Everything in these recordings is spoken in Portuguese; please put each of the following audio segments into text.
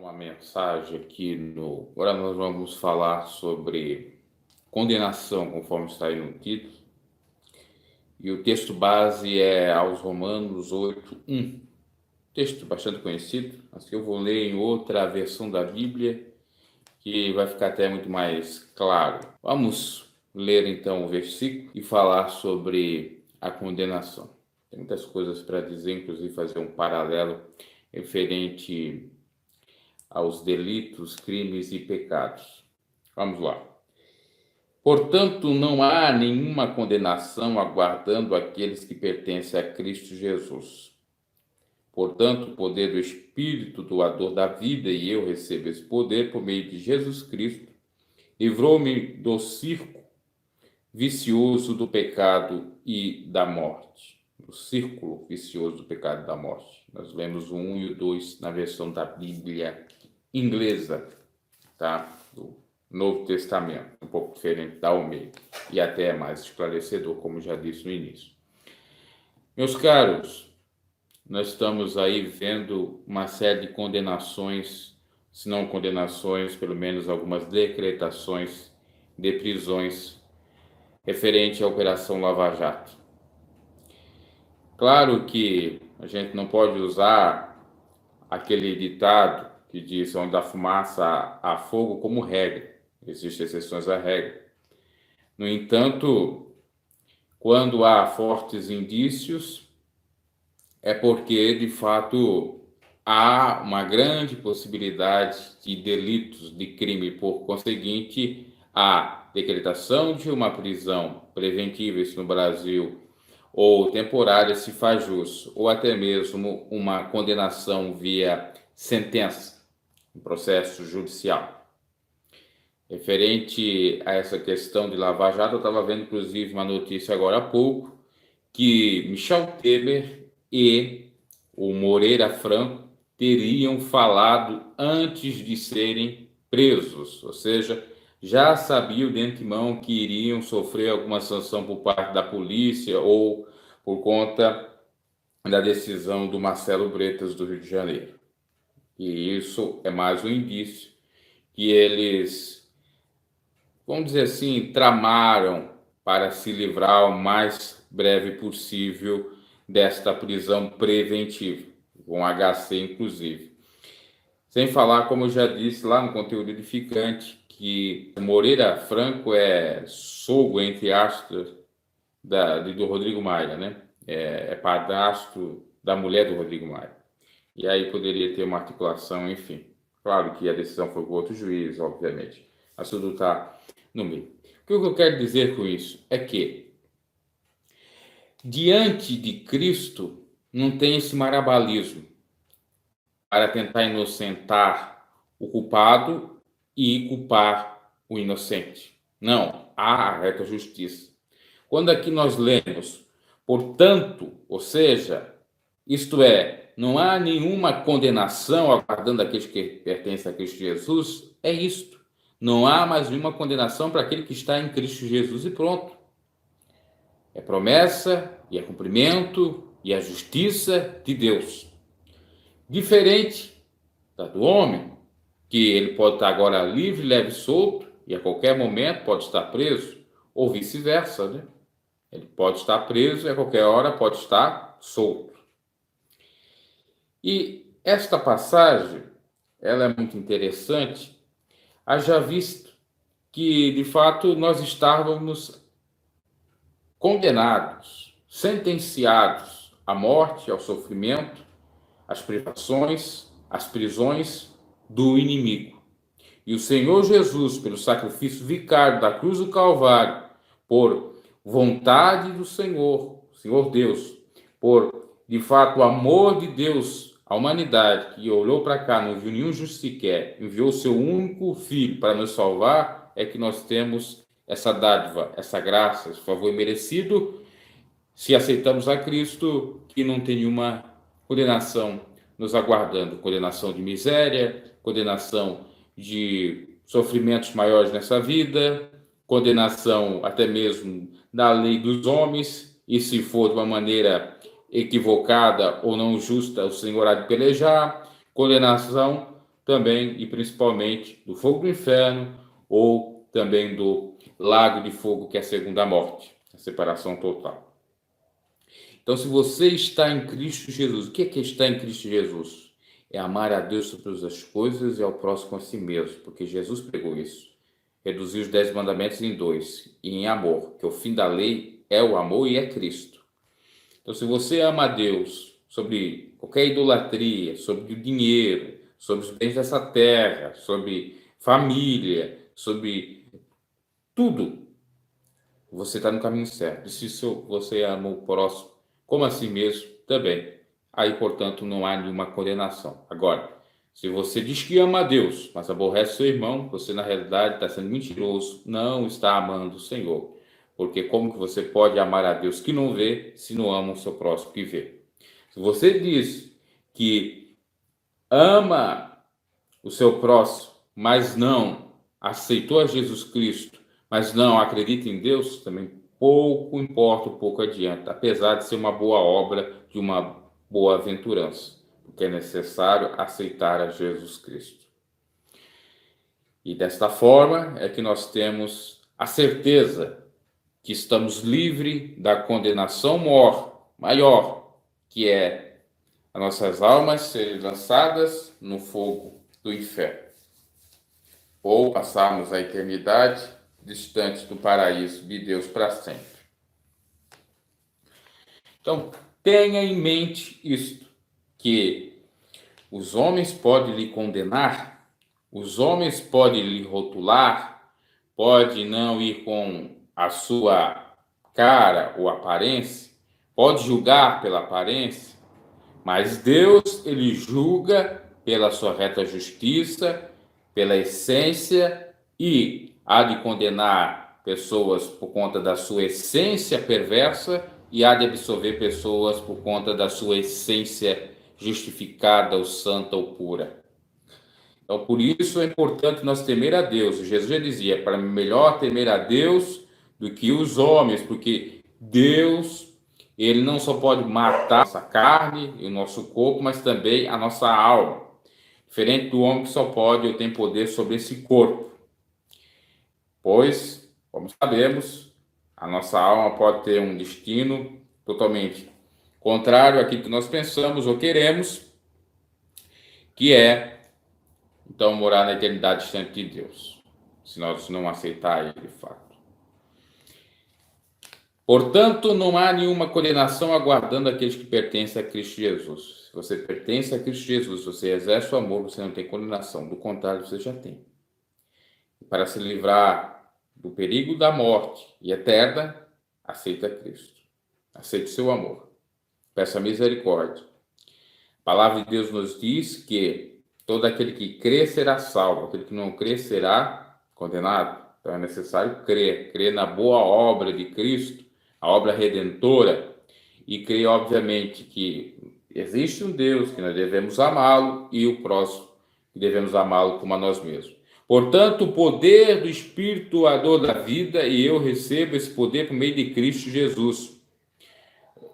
uma mensagem aqui no. Agora nós vamos falar sobre condenação, conforme está aí no título. E o texto base é aos Romanos 8:1. Texto bastante conhecido, mas que eu vou ler em outra versão da Bíblia, que vai ficar até muito mais claro. Vamos ler então o versículo e falar sobre a condenação. Tem muitas coisas para dizer, inclusive fazer um paralelo referente aos delitos, crimes e pecados. Vamos lá. Portanto, não há nenhuma condenação aguardando aqueles que pertencem a Cristo Jesus. Portanto, o poder do Espírito doador da vida, e eu recebo esse poder por meio de Jesus Cristo, livrou-me do círculo vicioso do pecado e da morte. O círculo vicioso do pecado e da morte. Nós lemos o 1 e o 2 na versão da Bíblia inglesa, tá? Do Novo Testamento, um pouco diferente da Almeida, e até mais esclarecedor, como já disse no início. Meus caros, nós estamos aí vendo uma série de condenações, se não condenações, pelo menos algumas decretações de prisões referente à Operação Lava Jato. Claro que a gente não pode usar aquele ditado que diz onde há fumaça há fogo como regra. Existem exceções à regra. No entanto, quando há fortes indícios, é porque, de fato, há uma grande possibilidade de delitos, de crime. Por conseguinte, a decretação de uma prisão preventiva, isso no Brasil, ou temporária, se faz jus, ou até mesmo uma condenação via sentença, um processo judicial. Referente a essa questão de Lava Jato, eu estava vendo, inclusive, uma notícia agora há pouco, que Michel Temer e o Moreira Franco teriam falado antes de serem presos, ou seja, já sabiam de antemão que iriam sofrer alguma sanção por parte da polícia ou por conta da decisão do Marcelo Bretas do Rio de Janeiro. E isso é mais um indício que eles, vamos dizer assim, tramaram para se livrar o mais breve possível desta prisão preventiva, com HC inclusive. Sem falar, como eu já disse lá no conteúdo edificante, que Moreira Franco é sogro, entre aspas, do Rodrigo Maia, né? É padrasto da mulher do Rodrigo Maia. E aí poderia ter uma articulação, enfim. Claro que a decisão foi com outro juiz, obviamente. Mas tudo está no meio. O que eu quero dizer com isso é que, diante de Cristo, não tem esse marabalismo para tentar inocentar o culpado e culpar o inocente. Não, há a reta justiça. Quando aqui nós lemos, portanto, ou seja, isto é, não há nenhuma condenação aguardando aqueles que pertencem a Cristo Jesus, é isto. Não há mais nenhuma condenação para aquele que está em Cristo Jesus e pronto. É promessa e é cumprimento e é justiça de Deus. Diferente da do homem, que ele pode estar agora livre, leve e solto, e a qualquer momento pode estar preso, ou vice-versa, né? Ele pode estar preso e a qualquer hora pode estar solto. E esta passagem, ela é muito interessante, haja visto que, de fato, nós estávamos condenados, sentenciados à morte, ao sofrimento, às privações, às prisões do inimigo. E o Senhor Jesus, pelo sacrifício vicário da cruz do Calvário, por vontade do Senhor Deus, por, de fato, o amor de Deus à humanidade, que olhou para cá, não viu nenhum justo sequer, enviou o seu único filho para nos salvar, é que nós temos essa dádiva, essa graça, esse favor merecido, se aceitamos a Cristo, que não tem nenhuma condenação nos aguardando, condenação de miséria, condenação de sofrimentos maiores nessa vida, condenação até mesmo da lei dos homens, e se for de uma maneira equivocada ou não justa, o Senhor há de pelejar, condenação também e principalmente do fogo do inferno ou também do lago de fogo, que é a segunda morte, a separação total. Então, se você está em Cristo Jesus, o que é estar em Cristo Jesus? É amar a Deus sobre todas as coisas e ao próximo a si mesmo, porque Jesus pregou isso. Reduziu os 10 mandamentos em 2, e em amor, que o fim da lei é o amor e é Cristo. Então, se você ama a Deus sobre qualquer idolatria, sobre o dinheiro, sobre os bens dessa terra, sobre família, sobre tudo, você está no caminho certo. E se você ama o próximo como a si mesmo, também. Aí, portanto, não há nenhuma condenação. Agora, se você diz que ama a Deus, mas aborrece seu irmão, você na realidade está sendo mentiroso, não está amando o Senhor. Porque como que você pode amar a Deus que não vê, se não ama o seu próximo que vê? Se você diz que ama o seu próximo, mas não aceitou a Jesus Cristo, mas não acredita em Deus, também pouco importa, pouco adianta, apesar de ser uma boa obra, de uma boa aventurança, porque é necessário aceitar a Jesus Cristo. E desta forma é que nós temos a certeza que estamos livres da condenação maior, que é as nossas almas serem lançadas no fogo do inferno, ou passarmos a eternidade distante do paraíso de Deus para sempre. Então, tenha em mente isto, que os homens podem lhe condenar, os homens podem lhe rotular, pode não ir com a sua cara ou aparência, pode julgar pela aparência, mas Deus, ele julga pela sua reta justiça, pela essência, e há de condenar pessoas por conta da sua essência perversa e há de absolver pessoas por conta da sua essência justificada ou santa ou pura. Então, por isso é importante nós temer a Deus. Jesus já dizia, para melhor temer a Deus do que os homens, porque Deus, ele não só pode matar a nossa carne e o nosso corpo, mas também a nossa alma. Diferente do homem que só pode ou tem poder sobre esse corpo. Pois, como sabemos, a nossa alma pode ter um destino totalmente contrário àquilo que nós pensamos ou queremos, que é, então, morar na eternidade distante de Deus, se nós não aceitar Ele de fato. Portanto, não há nenhuma condenação aguardando aqueles que pertencem a Cristo Jesus. Se você pertence a Cristo Jesus, se você exerce o amor, você não tem condenação. Do contrário, você já tem. Para se livrar do perigo da morte e eterna, aceita Cristo. Aceite seu amor. Peça misericórdia. A palavra de Deus nos diz que todo aquele que crê será salvo, aquele que não crê será condenado. Então é necessário crer na boa obra de Cristo, a obra redentora, e crer, obviamente, que existe um Deus, que nós devemos amá-lo, e o próximo, que devemos amá-lo como a nós mesmos. Portanto, o poder do Espírito doador da vida, e eu recebo esse poder por meio de Cristo Jesus.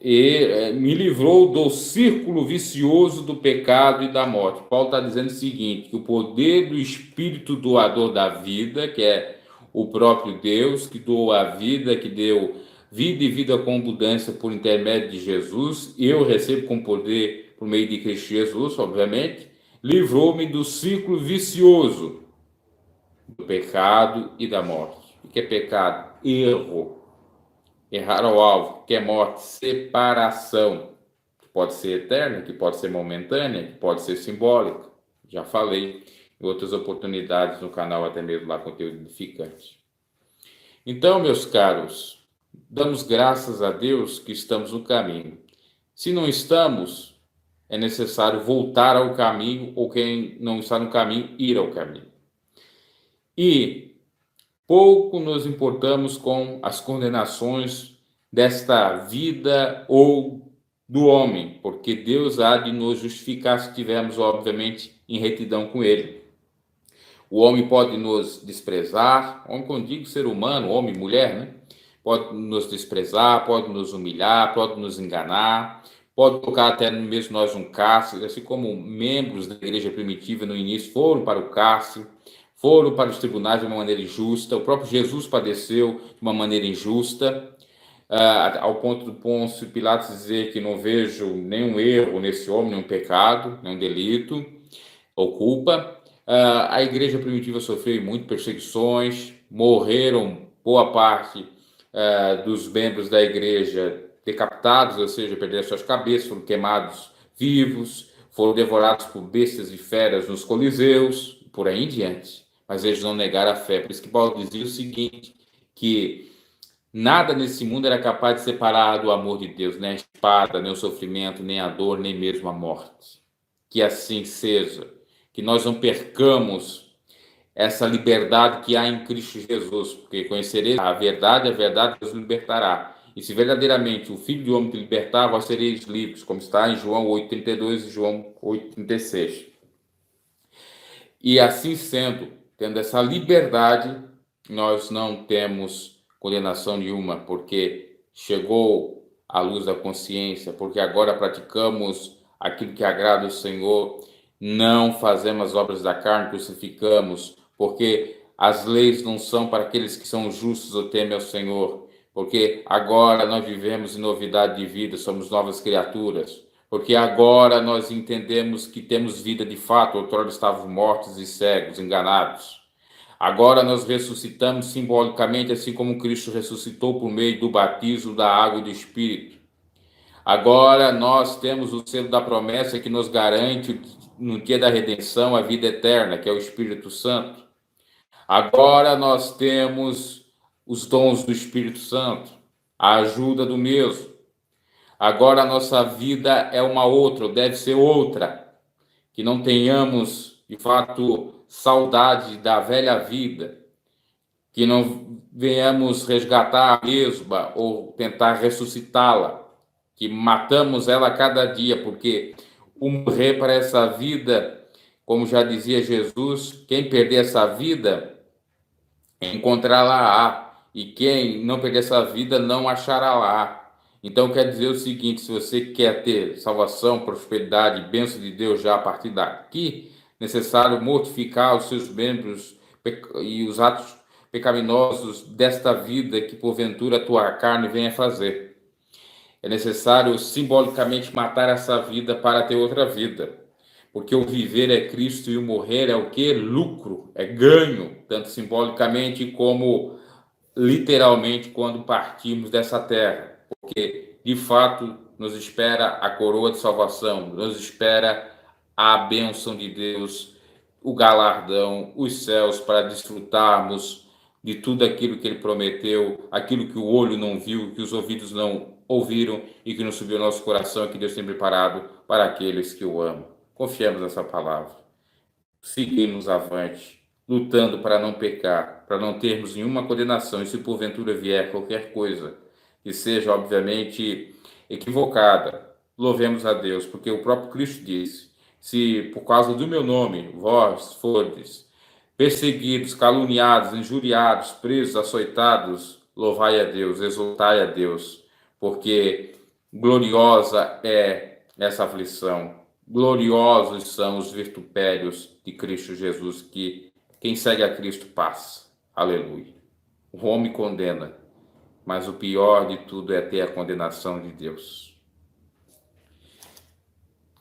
E me livrou do círculo vicioso do pecado e da morte. Paulo está dizendo o seguinte, que o poder do Espírito doador da vida, que é o próprio Deus, que doou a vida, que deu vida e vida com abundância por intermédio de Jesus, eu recebo com poder por meio de Cristo Jesus, obviamente, livrou-me do círculo vicioso do pecado e da morte. O que é pecado? Erro. Errar ao alvo, que é morte, separação, que pode ser eterna, que pode ser momentânea, que pode ser simbólica. Já falei em outras oportunidades no canal, até mesmo lá, conteúdo edificante. Então, meus caros, damos graças a Deus que estamos no caminho. Se não estamos, é necessário voltar ao caminho, ou quem não está no caminho, ir ao caminho. E pouco nos importamos com as condenações desta vida ou do homem, porque Deus há de nos justificar se estivermos, obviamente, em retidão com Ele. O homem pode nos desprezar, homem, quando digo ser humano, homem, mulher, né? Pode nos desprezar, pode nos humilhar, pode nos enganar, pode colocar até mesmo nós um cárcere, assim como membros da igreja primitiva no início foram para o cárcere, foram para os tribunais de uma maneira injusta, o próprio Jesus padeceu de uma maneira injusta, ao ponto do Pôncio Pilatos dizer que não vejo nenhum erro nesse homem, nenhum pecado, nenhum delito ou culpa. A igreja primitiva sofreu muito perseguições, morreram boa parte dos membros da igreja decapitados, ou seja, perderam suas cabeças, foram queimados vivos, foram devorados por bestas e feras nos coliseus, por aí em diante. Mas eles não negaram a fé. Por isso que Paulo dizia o seguinte, que nada nesse mundo era capaz de separar do amor de Deus, nem a espada, nem o sofrimento, nem a dor, nem mesmo a morte. Que assim seja, que nós não percamos essa liberdade que há em Cristo Jesus, porque conhecereis a verdade vos libertará. E se verdadeiramente o Filho do Homem te libertar, vós sereis livres, como está em João 8,32 e João 8,36. E assim sendo, tendo essa liberdade, nós não temos condenação nenhuma, porque chegou a luz da consciência, porque agora praticamos aquilo que agrada o Senhor, não fazemos as obras da carne, crucificamos, porque as leis não são para aqueles que são justos ou temem ao Senhor, porque agora nós vivemos em novidade de vida, somos novas criaturas, porque agora nós entendemos que temos vida de fato, outrora estávamos mortos e cegos, enganados. Agora nós ressuscitamos simbolicamente, assim como Cristo ressuscitou por meio do batismo da água e do Espírito. Agora nós temos o selo da promessa que nos garante no dia da redenção a vida eterna, que é o Espírito Santo. Agora nós temos os dons do Espírito Santo, a ajuda do mesmo. Agora a nossa vida é uma outra, deve ser outra. Que não tenhamos, de fato, saudade da velha vida. Que não venhamos resgatar a mesma ou tentar ressuscitá-la. Que matamos ela a cada dia, porque o morrer para essa vida, como já dizia Jesus, quem perder essa vida, encontrá-la-á. E quem não perder essa vida, não achará-la. Então quer dizer o seguinte, se você quer ter salvação, prosperidade, bênção de Deus já a partir daqui, necessário mortificar os seus membros e os atos pecaminosos desta vida que porventura a tua carne venha fazer. É necessário simbolicamente matar essa vida para ter outra vida. Porque o viver é Cristo e o morrer é o que? Lucro, é ganho, tanto simbolicamente como literalmente quando partimos dessa terra. Porque, de fato, nos espera a coroa de salvação, nos espera a bênção de Deus, o galardão, os céus, para desfrutarmos de tudo aquilo que Ele prometeu, aquilo que o olho não viu, que os ouvidos não ouviram e que não subiu ao nosso coração, que Deus tem preparado para aqueles que o amam. Confiemos nessa palavra. Seguimos avante, lutando para não pecar, para não termos nenhuma condenação, e se porventura vier qualquer coisa que seja, obviamente, equivocada, louvemos a Deus, porque o próprio Cristo disse, se por causa do meu nome vós fordes perseguidos, caluniados, injuriados, presos, açoitados, louvai a Deus, exultai a Deus, porque gloriosa é essa aflição, gloriosos são os vitupérios de Cristo Jesus, que quem segue a Cristo passa. Aleluia. O homem condena, mas o pior de tudo é ter a condenação de Deus.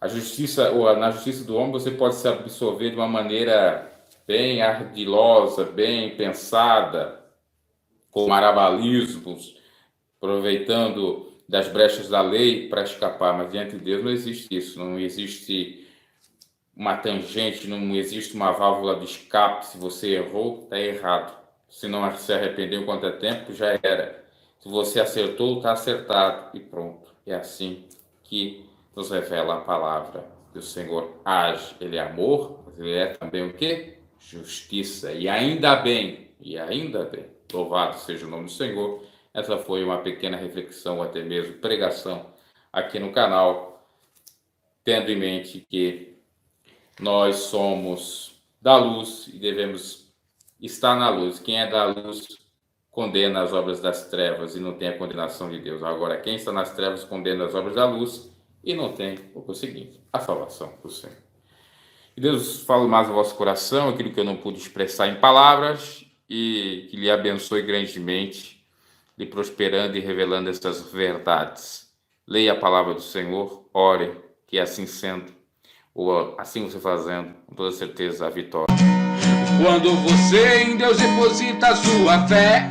A justiça, ou na justiça do homem, você pode se absorver de uma maneira bem ardilosa, bem pensada, com marabalismos, aproveitando das brechas da lei para escapar, mas diante de Deus não existe isso, não existe uma tangente, não existe uma válvula de escape. Se você errou, está errado. Se não se arrependeu quanto é tempo, já era. Se você acertou, está acertado e pronto. É assim que nos revela a palavra que o Senhor age. Ele é amor, mas ele é também o quê? Justiça. E ainda bem, louvado seja o nome do Senhor. Essa foi uma pequena reflexão, até mesmo pregação aqui no canal, tendo em mente que nós somos da luz e devemos estar na luz. Quem é da luz condena as obras das trevas e não tem a condenação de Deus. Agora, quem está nas trevas condena as obras da luz e não tem, porque é o seguinte, a salvação do Senhor. Que Deus fale mais ao vosso coração, aquilo que eu não pude expressar em palavras, e que lhe abençoe grandemente, lhe prosperando e revelando essas verdades. Leia a palavra do Senhor, ore, que assim sendo, ou assim você fazendo, com toda certeza, a vitória. Quando você em Deus deposita a sua fé,